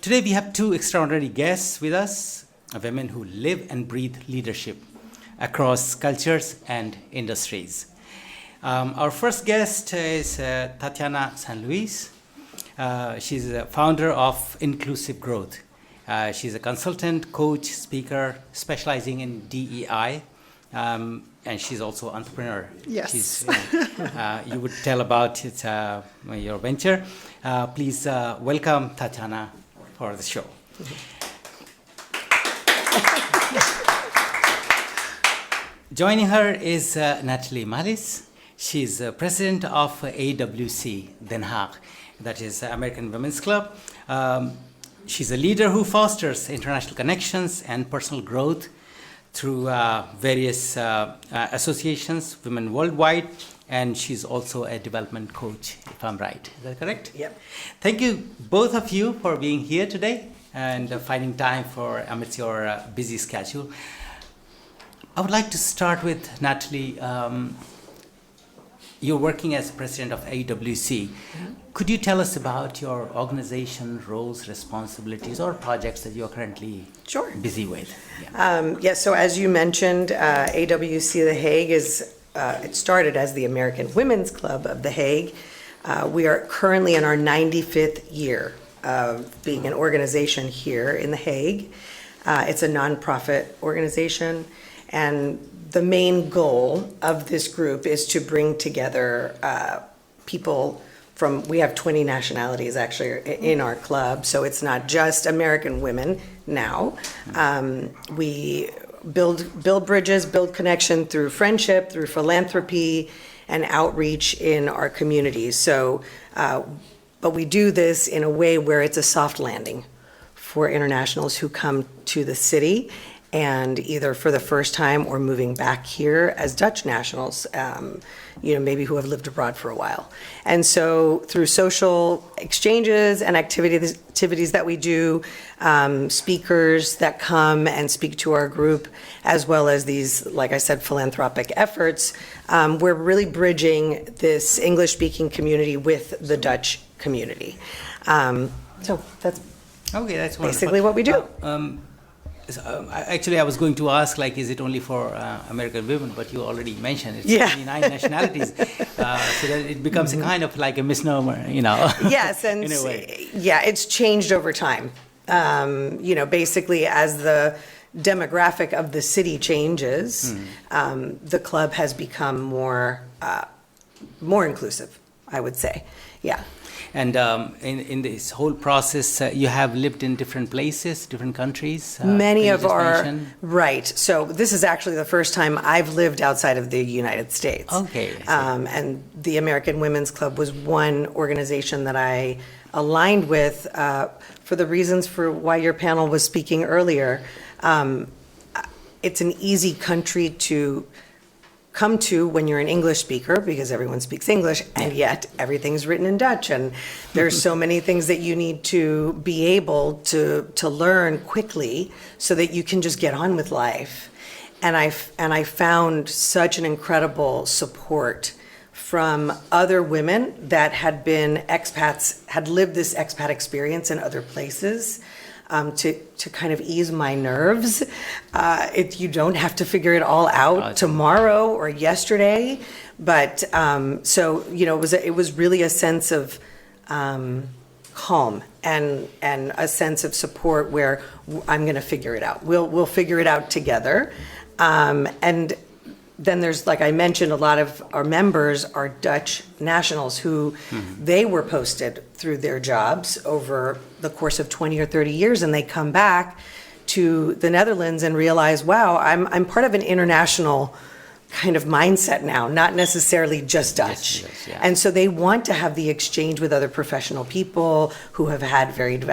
Today we have two extraordinary guests with us, women who live and breathe leadership across cultures and industries. Our first guest is Tatjana San Luis. She's the founder of Inclusive Growth. She's a consultant, coach, speaker, specializing in DEI, and she's also an entrepreneur. Yes. You would tell about your venture. Please welcome Tatjana for the show. Joining her is Natalie Malis. She's president of AWC Den Hague, that is American Women's Club. She's a leader who fosters international connections and personal growth through various associations, women worldwide, and she's also a development coach, if I'm right. Is that correct? Yep. Thank you, both of you, for being here today and finding time for amidst your busy schedule. I would like to start with Natalie. You're working as president of AWC. Mm-hmm. Could you tell us about your organization, roles, responsibilities, or projects that you're currently busy with? Yes, so as you mentioned, AWC The Hague it started as the American Women's Club of The Hague. We are currently in our 95th year of being an organization here in The Hague. It's a nonprofit organization, and the main goal of this group is to bring together people we have 20 nationalities actually in our club, so it's not just American women now. We build bridges, build connection through friendship, through philanthropy, and outreach in our communities. So, but we do this in a way where it's a soft landing for internationals who come to the city, and either for the first time or moving back here as Dutch nationals, maybe who have lived abroad for a while. And so through social exchanges and activities that we do, speakers that come and speak to our group, as well as these, like I said, philanthropic efforts, we're really bridging this English-speaking community with the Dutch community. So that's basically what we do. Actually, I was going to ask, is it only for American women? But you already mentioned it's 29 nationalities, so that it becomes a kind of like a misnomer, Yes, and in a way. Yeah, it's changed over time. Basically, as the demographic of the city changes, the club has become more inclusive, I would say. Yeah. And in this whole process, you have lived in different places, different countries? Many of right. So this is actually the first time I've lived outside of the United States. Okay. And the American Women's Club was one organization that I aligned with for the reasons for why your panel was speaking earlier. It's an easy country to come to when you're an English speaker, because everyone speaks English, and yet everything's written in Dutch, and there's so many things that you need to be able to learn quickly so that you can just get on with life. And I found such an incredible support from other women that had been expats, had lived this expat experience in other places. To kind of ease my nerves. You don't have to figure it all out tomorrow or yesterday, but it was really a sense of calm and a sense of support where I'm going to figure it out. We'll figure it out together, and then there's, like I mentioned, a lot of our members are Dutch nationals who they were posted through their jobs over the course of 20 or 30 years, and they come back to the Netherlands and realize, wow, I'm part of an international kind of mindset now, not necessarily just Dutch. Yes, yeah. And so they want to have the exchange with other professional people who have had varied,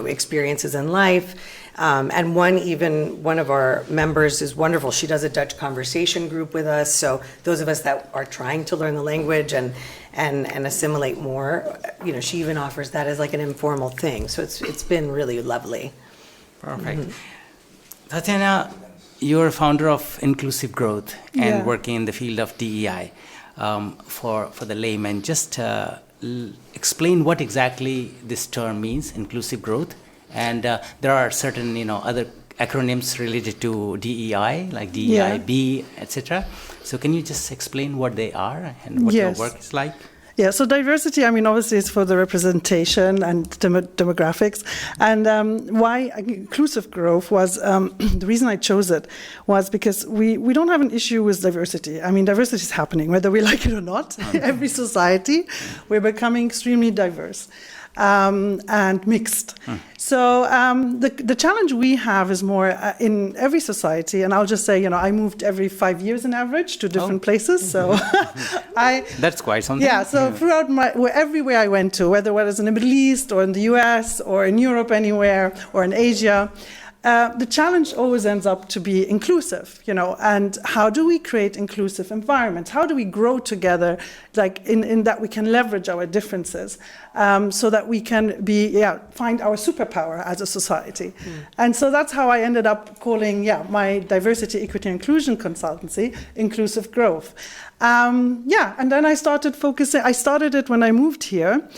experiences in life. And one of our members is wonderful. She does a Dutch conversation group with us. So those of us that are trying to learn the language and assimilate more, she even offers that as like an informal thing. So it's been really lovely. Perfect. Mm-hmm. Tatjana, you're a founder of Inclusive Growth and working in the field of DEI. For the layman, just explain what exactly this term means, inclusive growth, And there are certain, other acronyms related to DEI, like DEIB, etc. So can you just explain what they are and what your work is like? Yeah, so diversity, obviously it's for the representation and demographics. And why inclusive growth was, the reason I chose it was because we don't have an issue with diversity. Diversity is happening, whether we like it or not. Every society, we're becoming extremely diverse. And mixed. So the challenge we have is more in every society, and I'll just say, I moved every 5 years on average to different places. So that's quite something. Yeah. So throughout everywhere I went to, whether it was in the Middle East or in the US or in Europe anywhere or in Asia. The challenge always ends up to be inclusive, and how do we create inclusive environments? How do we grow together, like in that we can leverage our differences, so that we can find our superpower as a society. And so that's how I ended up calling, my diversity, equity, inclusion consultancy, Inclusive Growth. And then I started focusing. I started it when I moved here.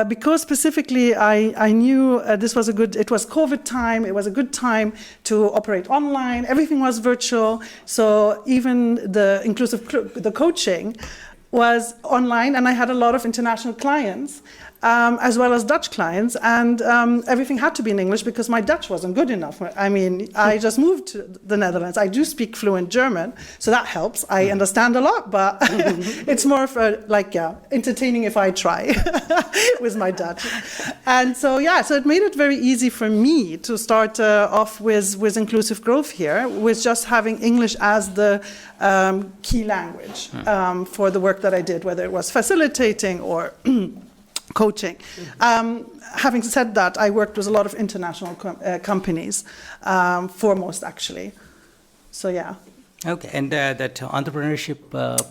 Because specifically I knew it was COVID time, it was a good time to operate online, everything was virtual, so even the coaching was online, and I had a lot of international clients, as well as Dutch clients, and everything had to be in English because my Dutch wasn't good enough. I just moved to the Netherlands. I do speak fluent German, so that helps. I understand a lot, but it's more of entertaining if I try with my Dutch. And so it made it very easy for me to start off with inclusive growth here, with just having English as the key language for the work that I did, whether it was facilitating or coaching. Having said that, I worked with a lot of international companies, foremost actually. So Okay, and that entrepreneurship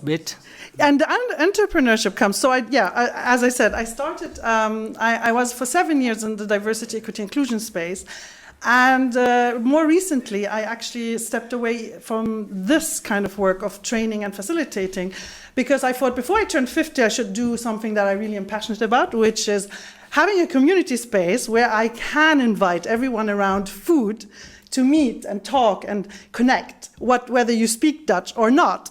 bit? And entrepreneurship comes. So as I said, I started, I was for 7 years in the diversity, equity, inclusion space. And more recently, I actually stepped away from this kind of work of training and facilitating, because I thought before I turned 50, I should do something that I really am passionate about, which is having a community space where I can invite everyone around food to meet and talk and connect, whether you speak Dutch or not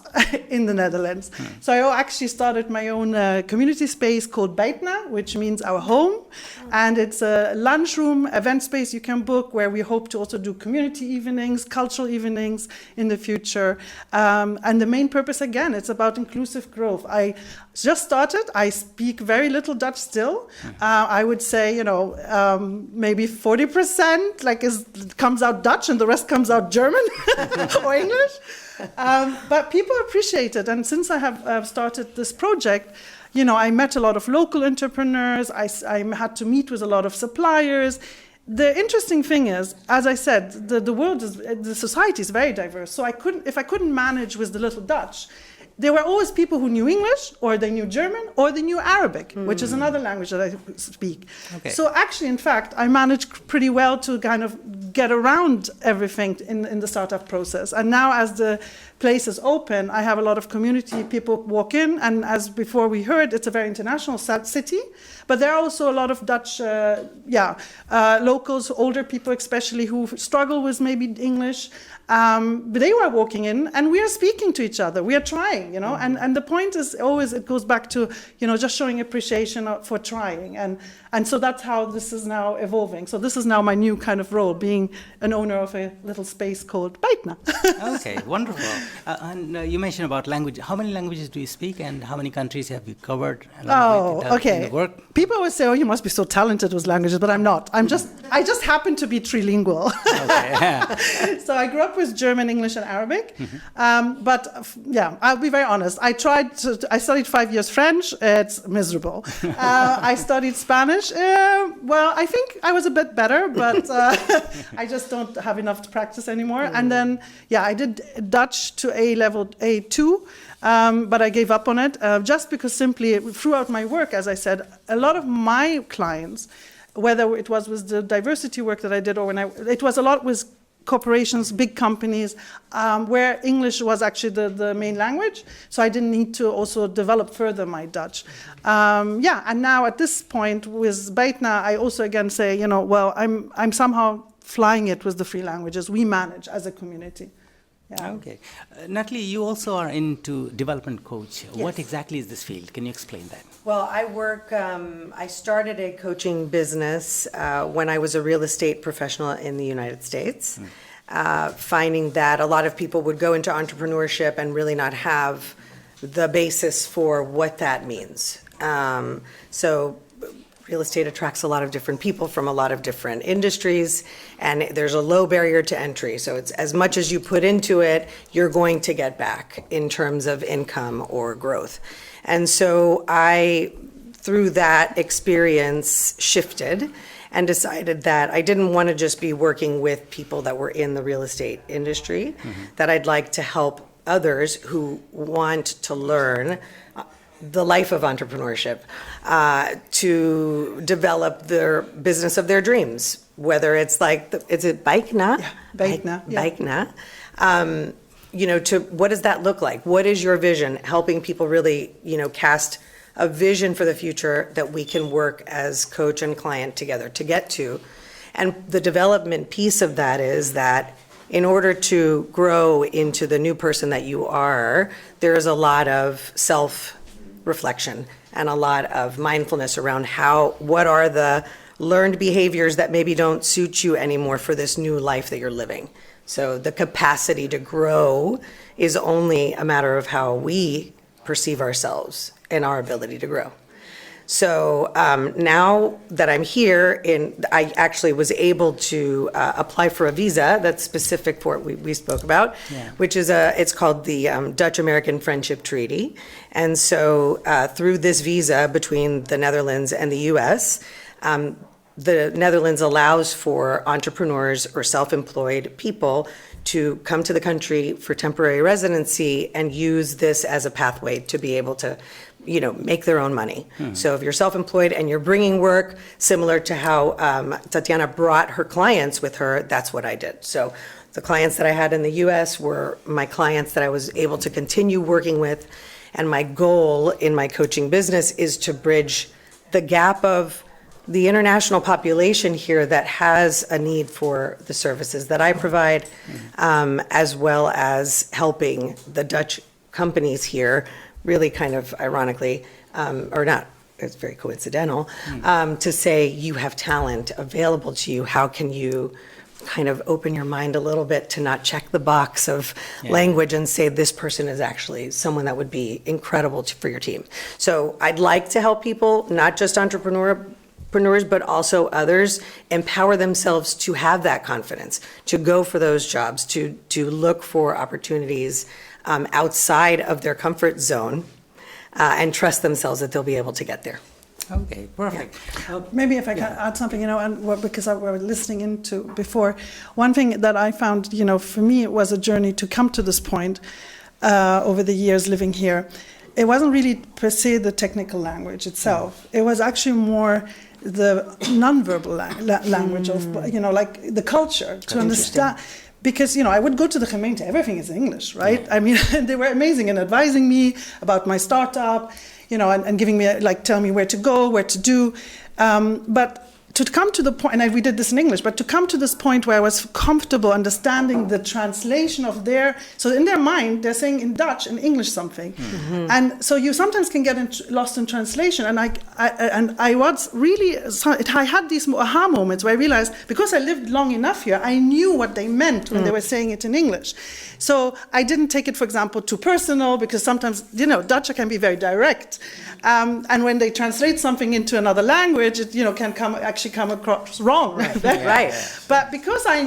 in the Netherlands. So I actually started my own community space called Bijtna, which means our home. And it's a lunchroom, event space you can book, where we hope to also do community evenings, cultural evenings in the future. And the main purpose, again, it's about inclusive growth. I just started. I speak very little Dutch still. I would say, maybe 40% comes out Dutch and the rest comes out German or English. But people appreciate it. And since I have started this project, I met a lot of local entrepreneurs. I had to meet with a lot of suppliers. The interesting thing is, as I said, the society is very diverse. So if I couldn't manage with the little Dutch, there were always people who knew English, or they knew German, or they knew Arabic, which is another language that I speak. Okay. So actually, in fact, I managed pretty well to kind of get around everything in the startup process. And now as the place is open, I have a lot of community people walk in, and as before we heard, it's a very international city, but there are also a lot of Dutch locals, older people especially, who struggle with maybe English. But they were walking in, and we are speaking to each other. We are trying, and the point is always, it goes back to, just showing appreciation for trying. And so that's how this is now evolving. So this is now my new kind of role, being an owner of a little space called Bijtna. Okay, wonderful. And you mentioned about language. How many languages do you speak, and how many countries have you covered? Okay. In the work? People always say, you must be so talented with languages, but I'm not. I just happen to be trilingual. Okay. So I grew up with German, English, and Arabic. I'll be very honest. I studied 5 years French. It's miserable. I studied Spanish. I think I was a bit better, but I just don't have enough to practice anymore. And then, I did Dutch to A-level, A2, but I gave up on it just because simply throughout my work, as I said, a lot of my clients, whether it was with the diversity work that I did or it was a lot with corporations, big companies, where English was actually the main language. So I didn't need to also develop further my Dutch. And now at this point with Bijtna, I also again say, well, I'm somehow flying it with the three languages we manage as a community. Yeah. Okay. Natalie, you also are into development coach. Yes. What exactly is this field? Can you explain that? Well, I started a coaching business when I was a real estate professional in the United States, finding that a lot of people would go into entrepreneurship and really not have the basis for what that means. So real estate attracts a lot of different people from a lot of different industries, and there's a low barrier to entry. So it's as much as you put into it, you're going to get back in terms of income or growth. And so I, through that experience, shifted and decided that I didn't want to just be working with people that were in the real estate industry, that I'd like to help others who want to learn the life of entrepreneurship, to develop their business of their dreams, whether it's like, is it Bijtna? Yeah, Bijtna. Bijtna. To what does that look like? What is your vision? Helping people really, cast a vision for the future that we can work as coach and client together to get to. And the development piece of that is that in order to grow into the new person that you are, there's a lot of self-reflection and a lot of mindfulness around what are the learned behaviors that maybe don't suit you anymore for this new life that you're living. So the capacity to grow is only a matter of how we perceive ourselves and our ability to grow. So now that I'm here, I actually was able to apply for a visa that's specific for what we spoke about, which is it's called the Dutch-American Friendship Treaty. And so through this visa between the Netherlands and the U.S., the Netherlands allows for entrepreneurs or self-employed people to come to the country for temporary residency and use this as a pathway to be able to make their own money. So if you're self-employed and you're bringing work, similar to how Tatjana brought her clients with her, that's what I did. So the clients that I had in the US were my clients that I was able to continue working with. And my goal in my coaching business is to bridge the gap of the international population here that has a need for the services that I provide, as well as helping the Dutch companies here, really kind of ironically, or not, it's very coincidental, to say you have talent available to you. How can you kind of open your mind a little bit to not check the box of language and say this person is actually someone that would be incredible for your team. So I'd like to help people, not just entrepreneurs, but also others, empower themselves to have that confidence, to go for those jobs, to look for opportunities outside of their comfort zone, and trust themselves that they'll be able to get there. Okay, perfect. Maybe if I can add something, because I was listening into before, one thing that I found, for me, it was a journey to come to this point over the years living here. It wasn't really per se the technical language itself. It was actually more the nonverbal language of, like the culture, to understand. Because, I would go to the gemeente, everything is English, right? I mean, they were amazing in advising me about my startup, and giving me, tell me where to go, where to do. But to come to the point, and we did this in English, but to come to this point where I was comfortable understanding the translation of so in their mind, they're saying in Dutch and English something. Mm-hmm. And so you sometimes can get lost in translation. And I was really, I had these aha moments where I realized, because I lived long enough here, I knew what they meant when they were saying it in English. So I didn't take it, for example, too personal, because sometimes, Dutch can be very direct. And when they translate something into another language, it, can come across wrong. Right. But because I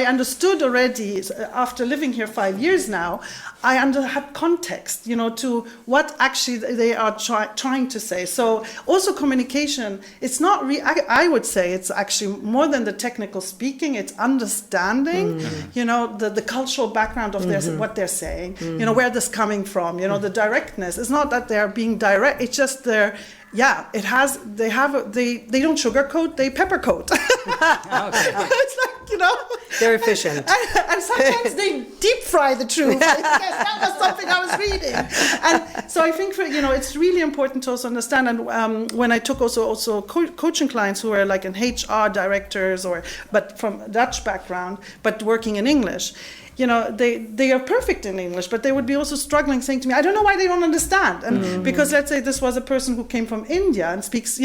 understood already, after living here 5 years now, I had context, to what actually they are trying to say. So also communication, it's not, I would say it's actually more than the technical speaking, it's understanding, the cultural background of what they're saying, where this coming from, the directness. It's not that they're being direct, it's just they don't sugarcoat, they peppercoat. Okay. It's like, you know. They're efficient. And sometimes they deep fry the truth. I guess that was something I was reading. And so I think, it's really important to also understand. And when I took also coaching clients who were like in HR directors but from a Dutch background, but working in English, they are perfect in English, but they would be also struggling, saying to me, I don't know why they don't understand. And because let's say this was a person who came from India and speaks,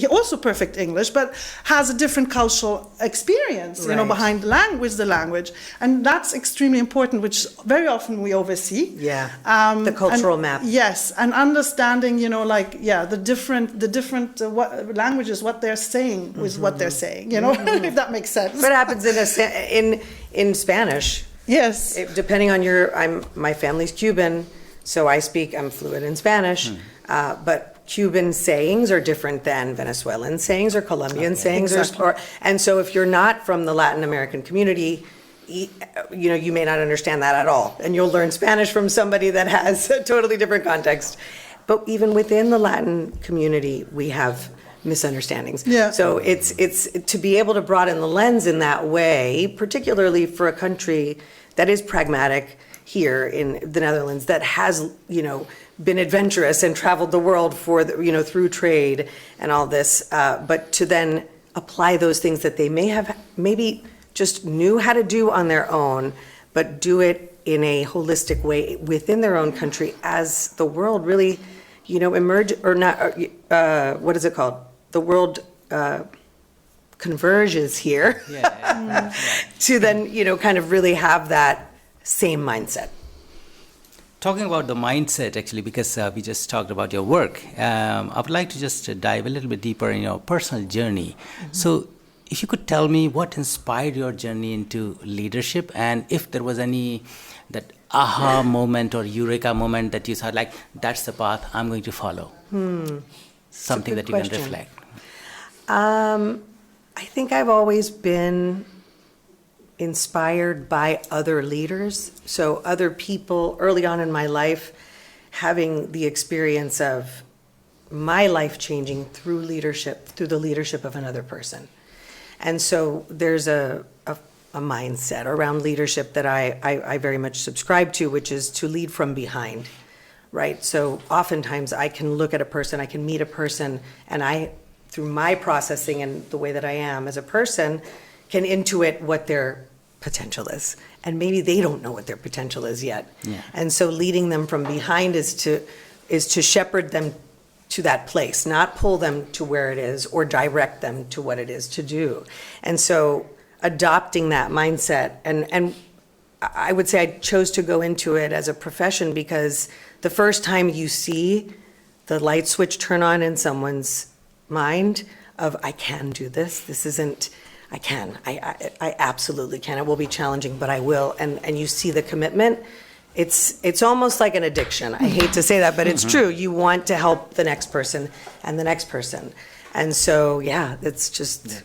also perfect English, but has a different cultural experience, behind the language. And that's extremely important, which very often we oversee. Yeah, the cultural map. Yes, and understanding, the different languages, what they're saying with what they're saying, if that makes sense. What happens in Spanish? Yes. Depending on my family's Cuban, so I'm fluent in Spanish, but Cuban sayings are different than Venezuelan sayings or Colombian sayings. Exactly. And so if you're not from the Latin American community, you may not understand that at all. And you'll learn Spanish from somebody that has a totally different context. But even within the Latin community, we have misunderstandings. Yeah. So it's to be able to broaden the lens in that way, particularly for a country that is pragmatic here in the Netherlands, that has, been adventurous and traveled the world through trade and all this, but to then apply those things that they maybe just knew how to do on their own, but do it in a holistic way within their own country as the world really, emerge, or not, what is it called? The world converges here to then, kind of really have that same mindset. Talking about the mindset, actually, because we just talked about your work, I would like to just dive a little bit deeper in your personal journey. So if you could tell me what inspired your journey into leadership, and if there was that aha moment or eureka moment that you thought, that's the path I'm going to follow. Something that you can reflect. I think I've always been inspired by other leaders. So other people early on in my life having the experience of my life changing through the leadership of another person. And so there's a mindset around leadership that I very much subscribe to, which is to lead from behind, right? So oftentimes I can look at a person, I can meet a person, and through my processing and the way that I am as a person, can intuit what their potential is. And maybe they don't know what their potential is yet. Yeah. And so leading them from behind is to shepherd them to that place, not pull them to where it is or direct them to what it is to do. And so adopting that mindset, and I would say I chose to go into it as a profession because the first time you see the light switch turn on in someone's mind of, I can do this isn't, I can, I absolutely can, it will be challenging, but I will, and you see the commitment, it's almost like an addiction. I hate to say that, but it's true. You want to help the next person and the next person. And so, it's just...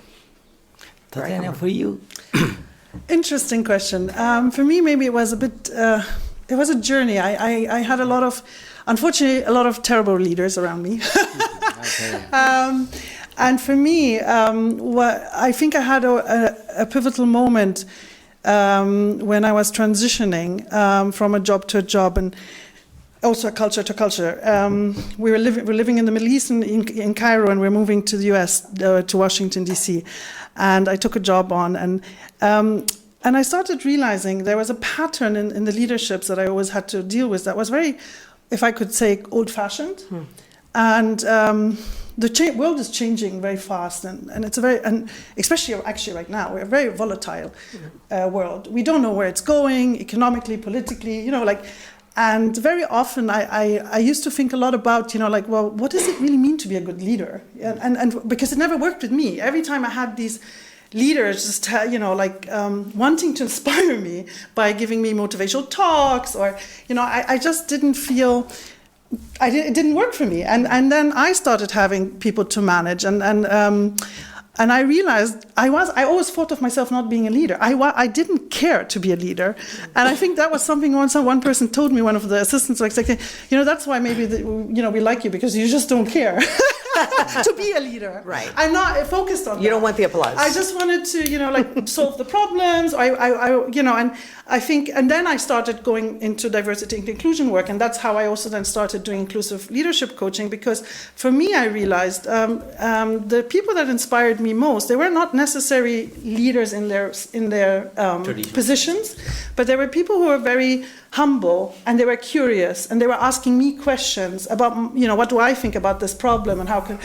Tatjana, for you? Interesting question. For me, maybe it was it was a journey. I had unfortunately, a lot of terrible leaders around me. Okay. And for me, I think I had a pivotal moment when I was transitioning from a job to a job, and also culture to culture. We're living in the Middle East in Cairo, and we're moving to the US, to Washington, D.C. And I took a job on, and I started realizing there was a pattern in the leaderships that I always had to deal with that was very, if I could say, old-fashioned. And the world is changing very fast, and it's and especially actually right now, we're a very volatile world. We don't know where it's going, economically, politically, and very often I used to think a lot about, well, what does it really mean to be a good leader? And because it never worked with me. Every time I had these leaders just, wanting to inspire me by giving me motivational talks, or, I just didn't feel... it didn't work for me, and then I started having people to manage, and I realized I always thought of myself not being a leader. I didn't care to be a leader, and I think that was something one person told me, one of the assistants, that's why maybe we like you, because you just don't care. to be a leader. Right. I'm not focused on that. You don't want the applause. I just wanted to, like solve the problems. And I think, and then I started going into diversity and inclusion work, and that's how I also then started doing inclusive leadership coaching, because for me, I realized the people that inspired me most, they were not necessarily leaders in their positions, but there were people who were very humble, and they were curious, and they were asking me questions about, what do I think about this problem, and how can,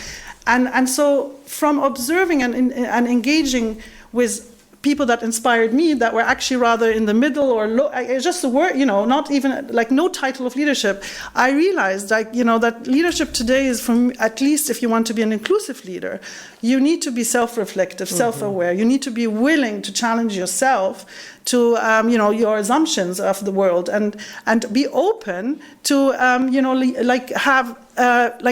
and so from observing and engaging with people that inspired me that were actually rather in the middle or low, just the word, not even like no title of leadership, I realized that leadership today is, from at least if you want to be an inclusive leader, you need to be self-reflective, self-aware. You need to be willing to challenge yourself to your assumptions of the world, and be open to have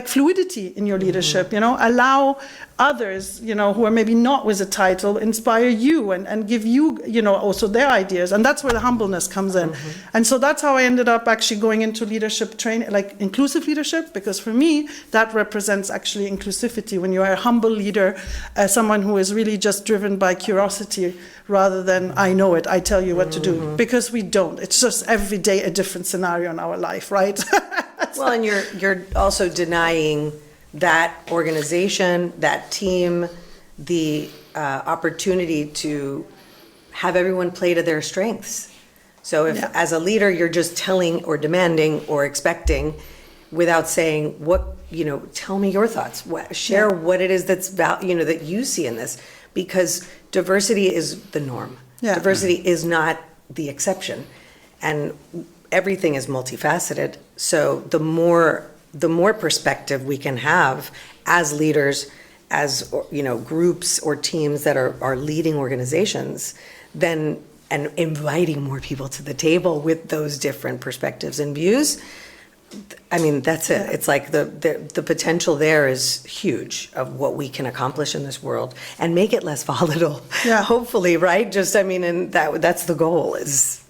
fluidity in your leadership. Allow others who are maybe not with a title inspire you and give you also their ideas, and that's where the humbleness comes in. And so that's how I ended up actually going into leadership training, like inclusive leadership, because for me that represents actually inclusivity, when you are a humble leader, someone who is really just driven by curiosity rather than I know it, I tell you what to do, because we don't. It's just every day a different scenario in our life, right? Well, and you're also denying that organization, that team, the opportunity to have everyone play to their strengths. So if as a leader you're just telling or demanding or expecting without saying tell me your thoughts, share what it is that's that you see in this, because diversity is the norm. Diversity is not the exception, and everything is multifaceted. So the more perspective we can have as leaders, as groups or teams that are leading organizations, then and inviting more people to the table with those different perspectives and views, I mean, that's it. It's like the potential there is huge of what we can accomplish in this world and make it less volatile. Hopefully, right? And that's the goal is.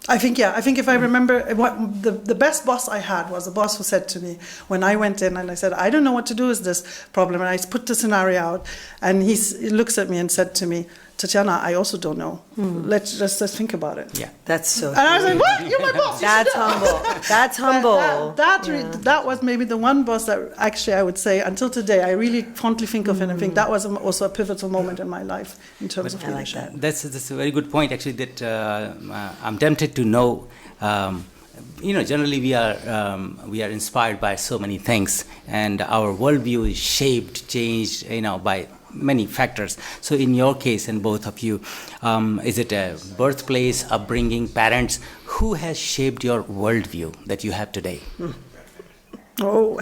I think if I remember, what the best boss I had was a boss who said to me when I went in and I said, I don't know what to do with this problem, and I put the scenario out, and he looks at me and said to me, Tatjana, I also don't know. Let's just think about it. Yeah, that's so. And I was like, "What? You're my boss." That's humble. That's humble. That was maybe the one boss that actually I would say until today I really fondly think of it and think that was also a pivotal moment in my life in terms of leadership. I like that. That's a very good point. Actually, that I'm tempted to know. Generally we are inspired by so many things, and our worldview is shaped, changed, by many factors. So in your case, and both of you, is it a birthplace, upbringing, parents? Who has shaped your worldview that you have today? Oh,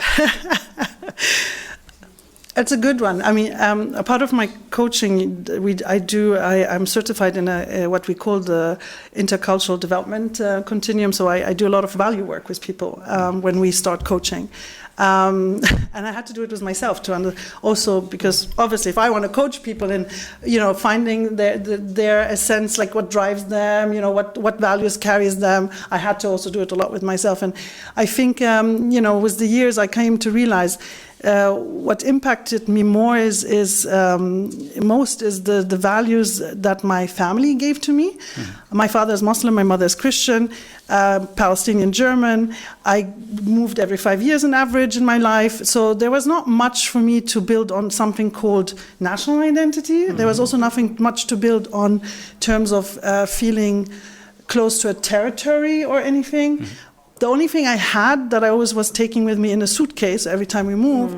it's a good one. I mean, a part of my coaching, I'm certified in what we call the intercultural development continuum. So I do a lot of value work with people when we start coaching. And I had to do it with myself also because obviously if I want to coach people in, finding their essence, like what drives them, what values carries them, I had to also do it a lot with myself. And I think, with the years I came to realize what impacted me more is the values that my family gave to me. My father is Muslim, my mother is Christian, Palestinian German. I moved every 5 years on average in my life, so there was not much for me to build on something called national identity. There was also nothing much to build on terms of feeling close to a territory or anything. The only thing I had that I always was taking with me in a suitcase every time we moved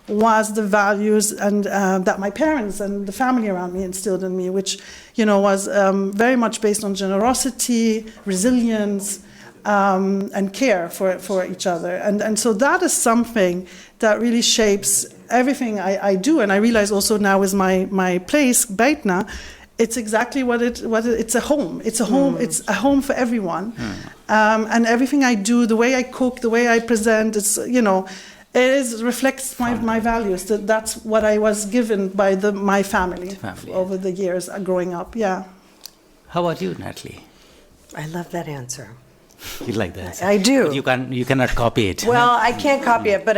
was the values and that my parents and the family around me instilled in me, which was very much based on generosity, resilience, and care for each other. And so that is something that really shapes everything I do. And I realize also now with my place, Beitna, it's exactly it's a home. It's a home. It's a home for everyone. And everything I do, the way I cook, the way I present, it reflects my values. That's what I was given by my family over the years growing up. Yeah. How about you, Natalie? I love that answer. You like that? I do. But you cannot copy it. Well, I can't copy it, but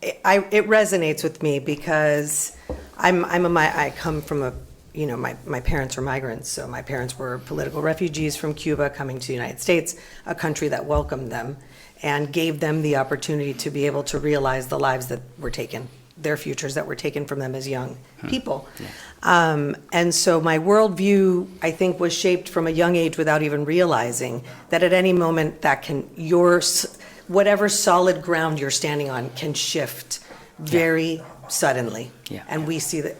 it resonates with me because I come from my parents were migrants, so my parents were political refugees from Cuba coming to the United States, a country that welcomed them and gave them the opportunity to be able to realize the lives that were taken, their futures that were taken from them as young people. Yeah. And so my worldview, I think, was shaped from a young age without even realizing that at any moment whatever solid ground you're standing on can shift very suddenly. Yeah. And we see that,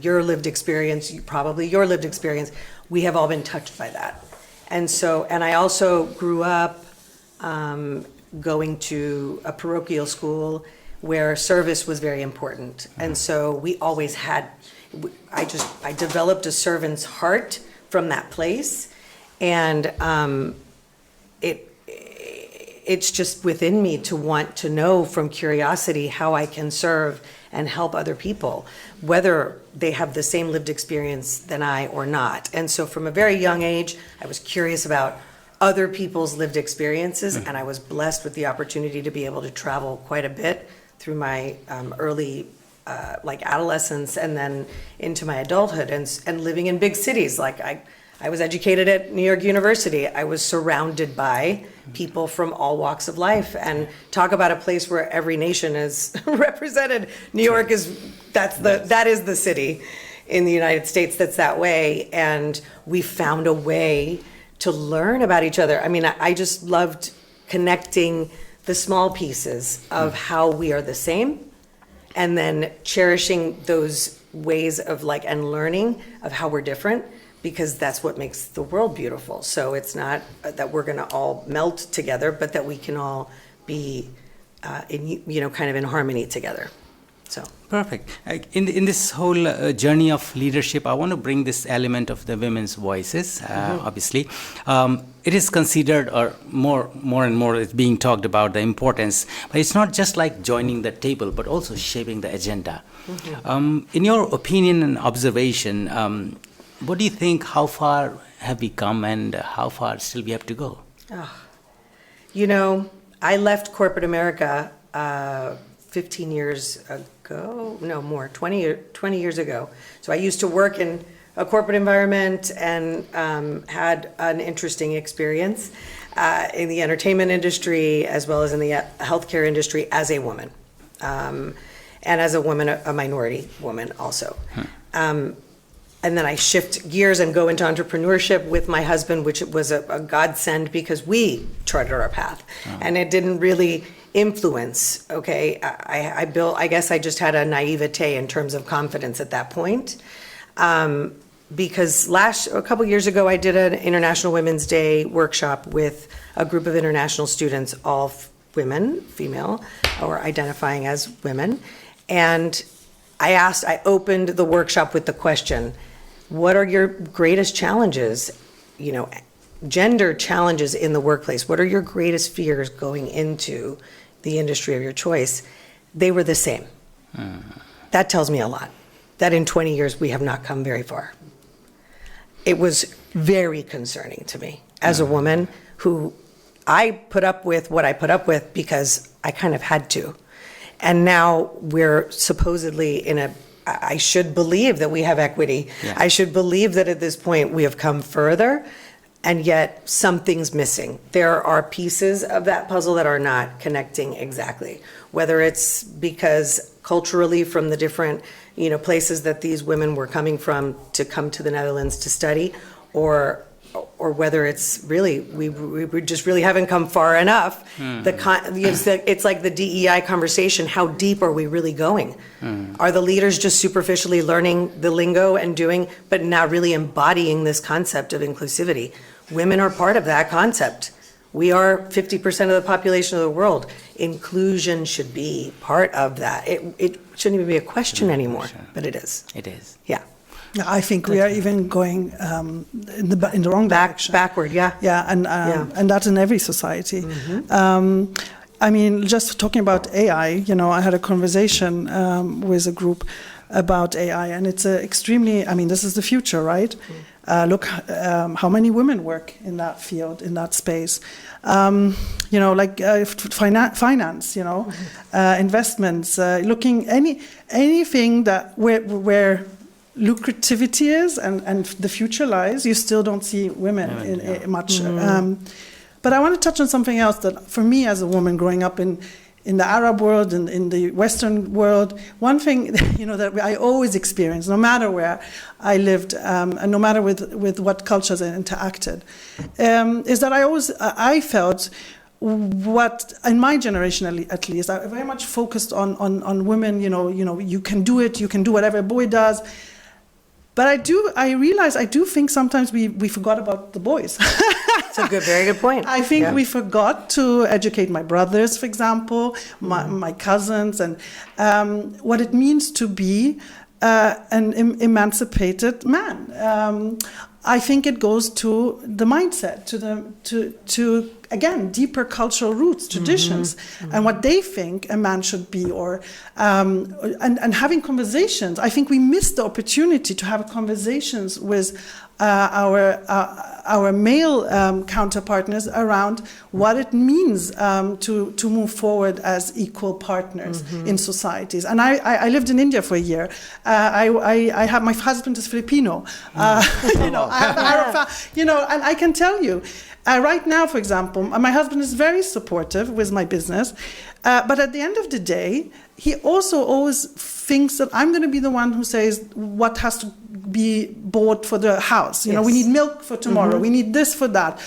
your lived experience, your lived experience, we have all been touched by that. And I also grew up going to a parochial school where service was very important. And so we always had, I developed a servant's heart from that place. And it's just within me to want to know from curiosity how I can serve and help other people, whether they have the same lived experience than I or not. And so from a very young age, I was curious about other people's lived experiences, and I was blessed with the opportunity to be able to travel quite a bit through my early adolescence and then into my adulthood and living in big cities. I was educated at New York University. I was surrounded by people from all walks of life, and talk about a place where every nation is represented. New York that is the city in the United States that's that way, and we found a way to learn about each other. I just loved connecting the small pieces of how we are the same, and then cherishing those ways of and learning of how we're different, because that's what makes the world beautiful. So it's not that we're going to all melt together, but that we can all be, kind of in harmony together. So perfect. In this whole journey of leadership, I want to bring this element of the women's voices. Obviously, it is considered, or more and more, it's being talked about the importance. But it's not just like joining the table, but also shaping the agenda. In your opinion and observation, what do you think? How far have we come, and how far still we have to go? I left corporate America 15 years ago, no more, 20 years ago. So I used to work in a corporate environment and had an interesting experience in the entertainment industry as well as in the healthcare industry as a woman. And as a woman, a minority woman also. And then I shift gears and go into entrepreneurship with my husband, which was a godsend because we charted our path. And it didn't really influence, I guess I just had a naivete in terms of confidence at that point. Because a couple years ago, I did an International Women's Day workshop with a group of international students, all women, female, or identifying as women. And I opened the workshop with the question, what are your greatest challenges, gender challenges in the workplace? What are your greatest fears going into the industry of your choice? They were the same. That tells me a lot, that in 20 years we have not come very far. It was very concerning to me as a woman who I put up with what I put up with because I kind of had to. And now we're supposedly I should believe that we have equity. Yeah. I should believe that at this point we have come further, and yet something's missing. There are pieces of that puzzle that are not connecting exactly, whether it's because culturally from the different, places that these women were coming from to come to the Netherlands to study, or whether it's really we just really haven't come far enough. It's like the DEI conversation. How deep are we really going? Are the leaders just superficially learning the lingo and doing, but not really embodying this concept of inclusivity? Women are part of that concept. We are 50% of the population of the world. Inclusion should be part of that. It shouldn't even be a question anymore, but it is. It is. Yeah. I think we are even going in the wrong direction. Backward, yeah. Yeah, and that's in every society. Just talking about AI, I had a conversation with a group about AI, and it's extremely, this is the future, right? look how many women work in that field, in that space. Finance, investments, looking anything that where lucrativity is and the future lies, you still don't see women in much. But I want to touch on something else that, for me as a woman growing up in the Arab world and in the Western world, one thing that I always experienced, no matter where I lived, and no matter with what cultures I interacted, is that I felt what in my generation at least, I very much focused on women. You can do it, you can do whatever a boy does. But I realize I do think sometimes we forgot about the boys. That's a very good point. I think we forgot to educate my brothers, for example, my cousins, and what it means to be an emancipated man. I think it goes to the mindset, to again, deeper cultural roots, traditions, and what they think a man should be, or and having conversations. I think we missed the opportunity to have conversations with our male counterpartners around what it means to move forward as equal partners in societies. And I lived in India for a year. I have, my husband is Filipino. I have Arab, and I can tell you, right now, for example, my husband is very supportive with my business, but at the end of the day, he also always thinks that I'm going to be the one who says what has to be bought for the house. We need milk for tomorrow. We need this for that.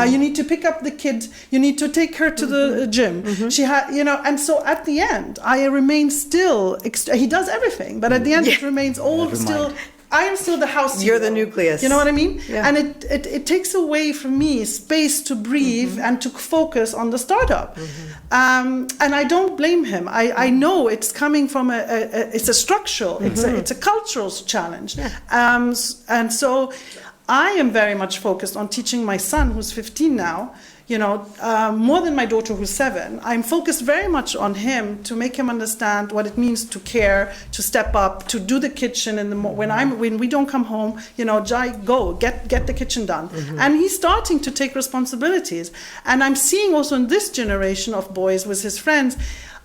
You need to pick up the kid. You need to take her to the gym. She and so at the end, I remain still. He does everything, but at the end, it remains all still. I am still the house. You're the nucleus. You know what I mean? Yeah. And it takes away from me space to breathe and to focus on the startup. And I don't blame him. I know it's coming from it's a structural, it's a cultural challenge. Yeah. And so I am very much focused on teaching my son, who's 15 now, more than my daughter who's 7. I'm focused very much on him to make him understand what it means to care, to step up, to do the kitchen when we don't come home, Jai, go get the kitchen done. And he's starting to take responsibilities. And I'm seeing also in this generation of boys with his friends,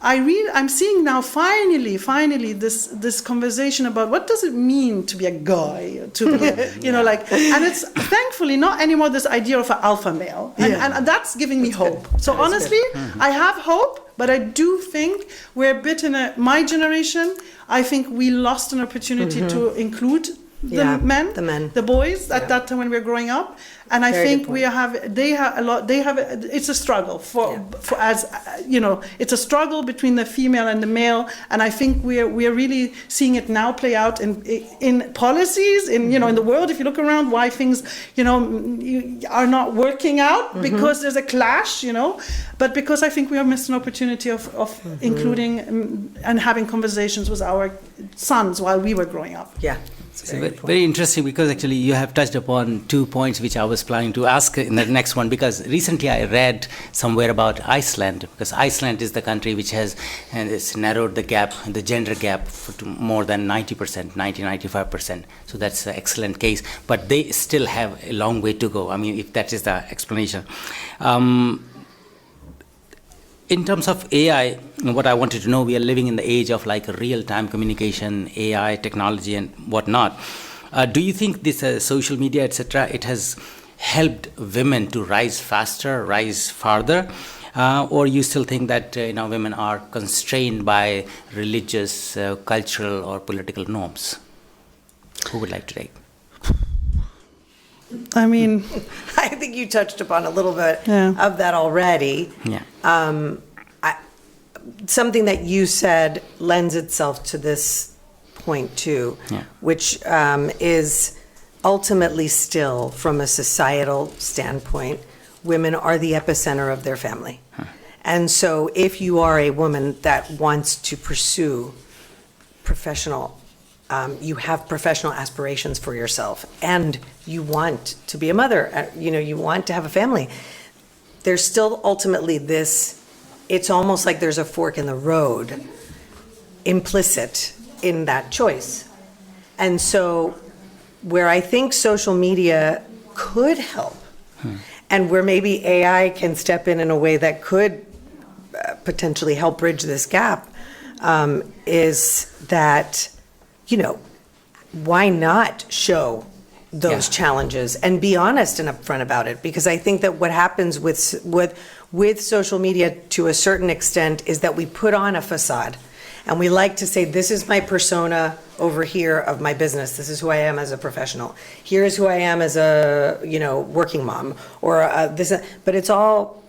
I'm seeing now finally this conversation about what does it mean to be a guy, to be, and it's thankfully not anymore this idea of an alpha male, and that's giving me hope. So honestly, I have hope, but I do think we're a bit in my generation. I think we lost an opportunity to include the men, the boys at that time when we were growing up, and I think they have it's a struggle for as it's a struggle between the female and the male, and I think we're really seeing it now play out in policies in the world. If you look around, why things are not working out because there's a clash, but because I think we have missed an opportunity of including and having conversations with our sons while we were growing up. Yeah. So very interesting, because actually you have touched upon 2 points which I was planning to ask in the next one, because recently I read somewhere about Iceland, because Iceland is the country which has it's narrowed the gender gap to more than 90%, 95%. So that's an excellent case, but they still have a long way to go. I mean, if that is the explanation. In terms of AI, what I wanted to know, we are living in the age of real-time communication, AI, technology, and whatnot. Do you think this social media, etc., it has helped women to rise faster, rise farther, or you still think that women are constrained by religious, cultural, or political norms? Who would like to take? I mean, I think you touched upon a little bit of that already. Yeah. Something that you said lends itself to this point too, which is ultimately still, from a societal standpoint, women are the epicenter of their family. And so if you are a woman that wants to pursue professional, you have professional aspirations for yourself, and you want to be a mother, you want to have a family, there's still ultimately this, it's almost like there's a fork in the road implicit in that choice. And so where I think social media could help, and where maybe AI can step in a way that could potentially help bridge this gap, is that, why not show those challenges and be honest and upfront about it? Because I think that what happens with social media to a certain extent is that we put on a facade, and we like to say, this is my persona over here of my business. This is who I am as a professional. Here's who I am as a, working mom, or this. But it's all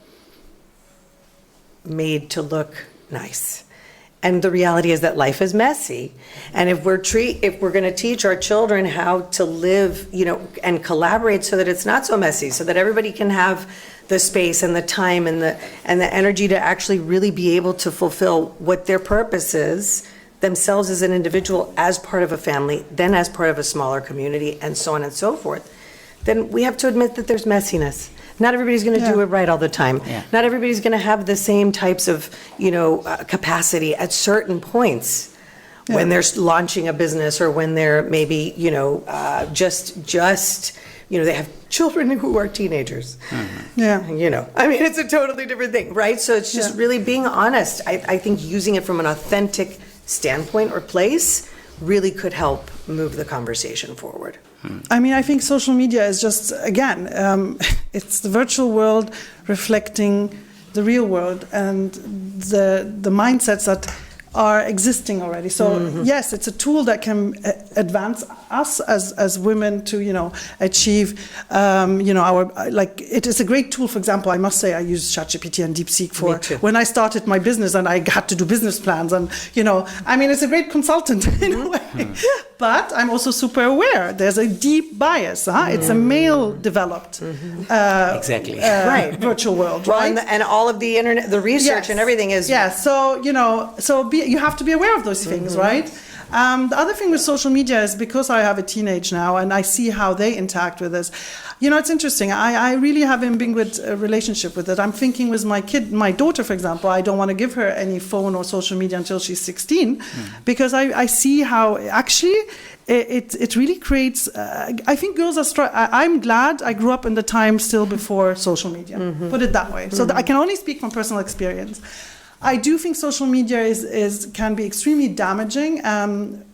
made to look nice. And the reality is that life is messy. And if we're going to teach our children how to live, and collaborate so that it's not so messy, so that everybody can have the space and the time and the energy to actually really be able to fulfill what their purpose is, themselves as an individual, as part of a family, then as part of a smaller community, and so on and so forth, then we have to admit that there's messiness. Not everybody's going to do it right all the time. Yeah. Not everybody's going to have the same types of, capacity at certain points when they're launching a business, or when they're maybe, they have children who are teenagers. Mm-hmm. Yeah. It's a totally different thing, right? So it's just really being honest. I think using it from an authentic standpoint or place really could help move the conversation forward. I think social media is just, again, it's the virtual world reflecting the real world and the mindsets that are existing already. So yes, it's a tool that can advance us as women to achieve our it is a great tool. For example, I must say I use ChatGPT and DeepSeek for when I started my business and I had to do business plans, and it's a great consultant in a way. But I'm also super aware there's a deep bias. It's a male developed exactly virtual world, well, right? And all of the internet, the research and everything is So you have to be aware of those things, right? The other thing with social media is, because I have a teenage now and I see how they interact with this, it's interesting. I really have an ambiguous relationship with it. I'm thinking with my daughter, for example, I don't want to give her any phone or social media until she's 16, because I see how actually it really creates, I think girls are, I'm glad I grew up in the time still before social media, put it that way. So I can only speak from personal experience. I do think social media can be extremely damaging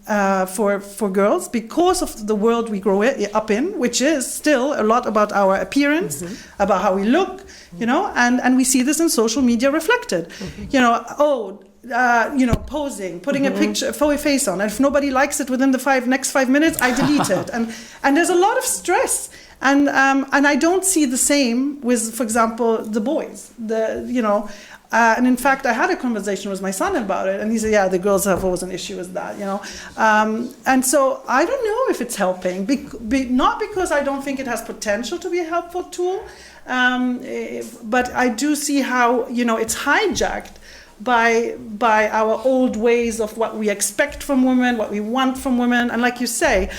for girls, because of the world we grow up in, which is still a lot about our appearance, about how we look, and we see this in social media reflected. Posing, putting a picture, a face on, and if nobody likes it within the next 5 minutes, I delete it, and there's a lot of stress. And I don't see the same with, for example, the boys. And in fact, I had a conversation with my son about it, and he said, the girls have always an issue with that, And so I don't know if it's helping, not because I don't think it has potential to be a helpful tool, but I do see how, it's hijacked by our old ways of what we expect from women, what we want from women. And like you say,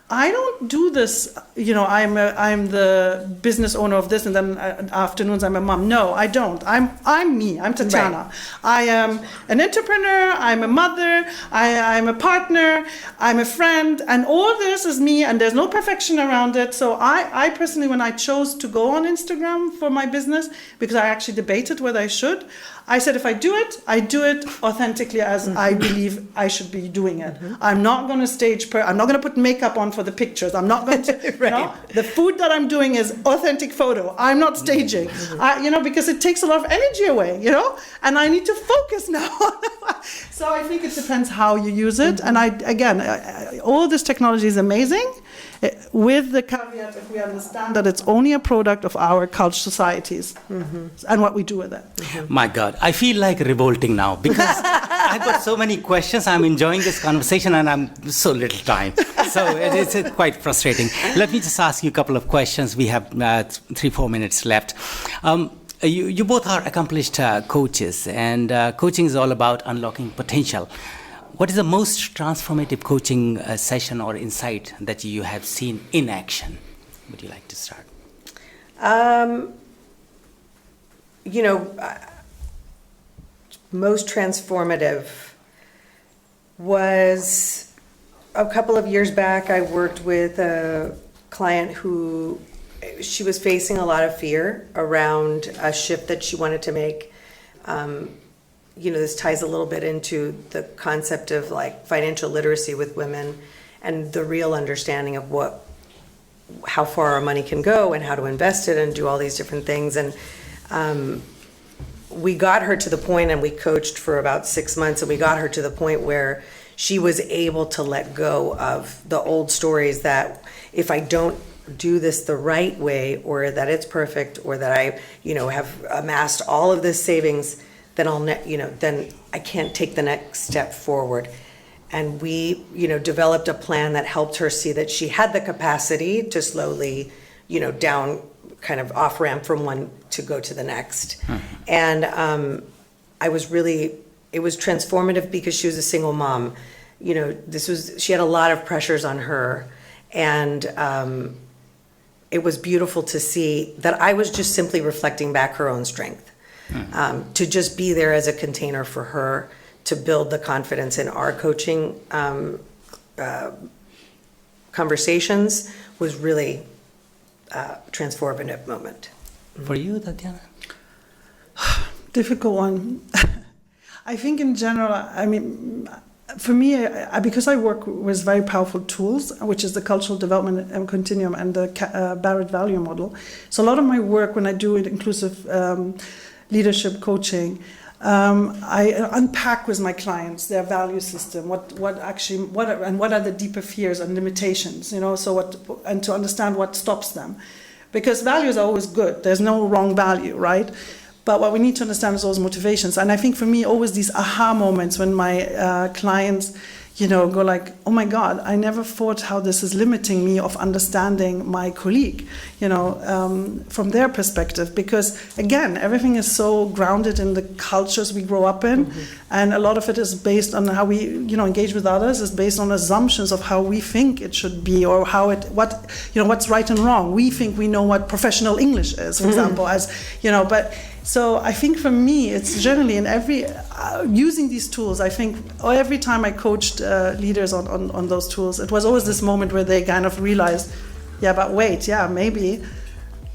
I don't do this, I'm the business owner of this, and then afternoons I'm a mom. No, I don't. I'm me. I'm Tatjana. Right. I am an entrepreneur. I'm a mother. I'm a partner. I'm a friend. And all this is me, and there's no perfection around it. So I personally, when I chose to go on Instagram for my business, because I actually debated whether I should, I said, if I do it authentically as I believe I should be doing it. I'm not going to I'm not going to put makeup on for the pictures. I'm not going to, the food that I'm doing is authentic photo. I'm not staging, because it takes a lot of energy away, and I need to focus now. So I think it depends how you use it. And all this technology is amazing, with the caveat if we understand that it's only a product of our culture societies and what we do with it. My God, I feel like revolting now, because I've got so many questions. I'm enjoying this conversation and I'm so little time. So it's quite frustrating. Let me just ask you a couple of questions. We have 3-4 minutes left. You both are accomplished coaches, and coaching is all about unlocking potential. What is the most transformative coaching session or insight that you have seen in action? Would you like to start? Most transformative was a couple of years back, I worked with a client who she was facing a lot of fear around a shift that she wanted to make. This ties a little bit into the concept of like financial literacy with women and the real understanding of how far our money can go and how to invest it and do all these different things. And we got her to the point, and we coached for about 6 months, and we got her to the point where she was able to let go of the old stories that if I don't do this the right way, or that it's perfect, or that I, have amassed all of this savings, then then I can't take the next step forward. And we, developed a plan that helped her see that she had the capacity to slowly, down, kind of off ramp from one to go to the next. And it was transformative because she was a single mom. She had a lot of pressures on her, and it was beautiful to see that I was just simply reflecting back her own strength, to just be there as a container for her to build the confidence in our coaching conversations was really a transformative moment. For you, Tatjana? Difficult one. I think in general, for me, because I work with very powerful tools, which is the cultural development continuum and the Barrett value model. So a lot of my work when I do inclusive leadership coaching, I unpack with my clients their value system, what are the deeper fears and limitations, and to understand what stops them, because values are always good. There's no wrong value, right? But what we need to understand is those motivations. And I think for me, always these aha moments when my clients, go like, oh my God, I never thought how this is limiting me of understanding my colleague, from their perspective. Because again, everything is so grounded in the cultures we grow up in. And a lot of it is based on how we, engage with others, is based on assumptions of how we think it should be, or what's right and wrong. We think we know what professional English is, for example, so I think for me, it's generally in using these tools. I think every time I coached leaders on those tools, it was always this moment where they kind of realized, maybe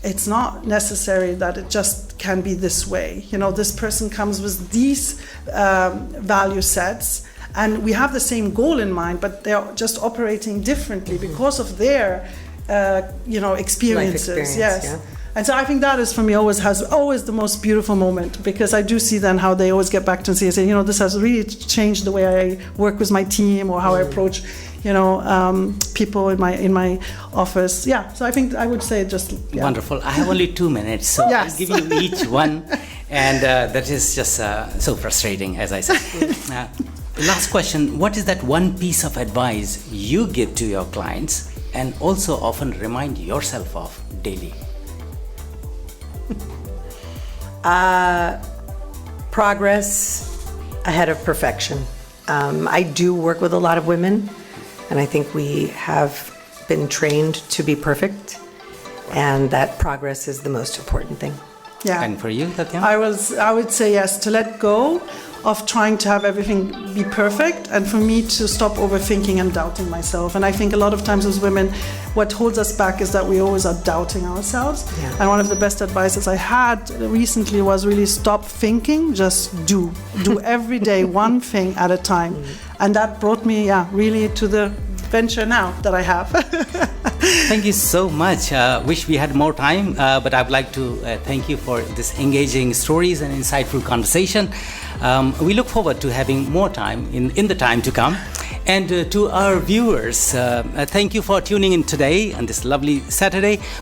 it's not necessary that it just can be this way. This person comes with these value sets, and we have the same goal in mind, but they're just operating differently because of their, experiences. Life experience, yes. Yeah. And so I think that is, for me, always the most beautiful moment, because I do see then how they always get back to me and say, this has really changed the way I work with my team, or how I approach, people in my office. Yeah, so I think I would say just... Yeah. Wonderful. I have only 2 minutes, so yes. I'll give you each one. And that is just so frustrating, as I said. Last question. What is that one piece of advice you give to your clients and also often remind yourself of daily? Progress ahead of perfection. I do work with a lot of women, and I think we have been trained to be perfect, and that progress is the most important thing. Yeah. And for you, Tatjana? I would say yes, to let go of trying to have everything be perfect, and for me to stop overthinking and doubting myself. And I think a lot of times as women, what holds us back is that we always are doubting ourselves. Yeah. And one of the best advices I had recently was really stop thinking, just do every day one thing at a time. And that brought me really to the venture now that I have. Thank you so much. Wish we had more time, but I'd like to thank you for this engaging stories and insightful conversation. We look forward to having more time in the time to come. And to our viewers, thank you for tuning in today on this lovely Saturday.